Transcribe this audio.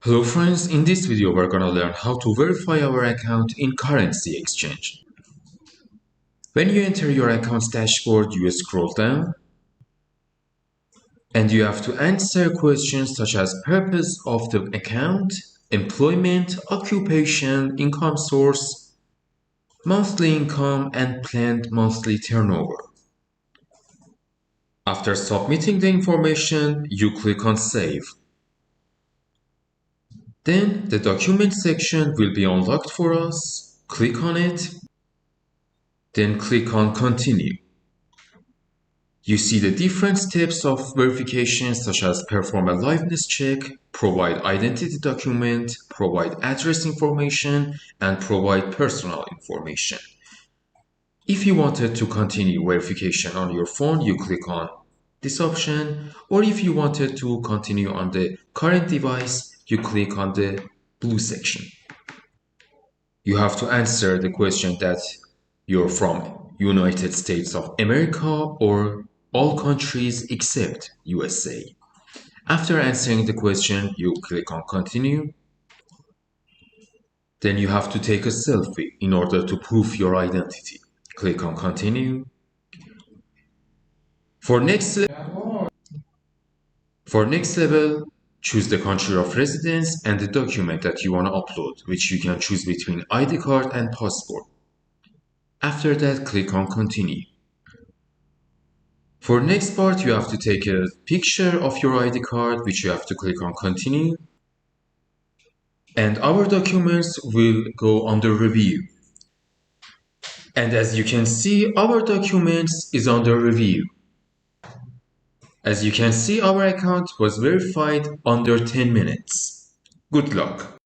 Hello friends, in this video we're gonna learn how to verify our account in currency exchange. When you enter your account's dashboard, you scroll down and you have to answer questions such as purpose of the account, employment, occupation, income source, monthly income, and planned monthly turnover. After submitting the information, you click on Save. Then the document section will be unlocked for us. Click on it. Then click on Continue. You see the different steps of verification such as perform a liveness check, provide identity document, provide address information, and provide personal information. If you wanted to continue verification on your phone, you click on this option, or if you wanted to continue on the current device, you click on the blue section. You have to answer the question that you're from United States of America or all countries except USA. After answering the question, you click on Continue. Then you have to take a selfie in order to prove your identity. Click on Continue. For next level, choose the country of residence and the document that you want to upload, which you can choose between ID card and passport. After that, click on Continue. For next part, you have to take a picture of your ID card, which you have to click on Continue. And our documents will go under review. And as you can see, our documents is under review. As you can see, our account was verified under 10 minutes. Good luck.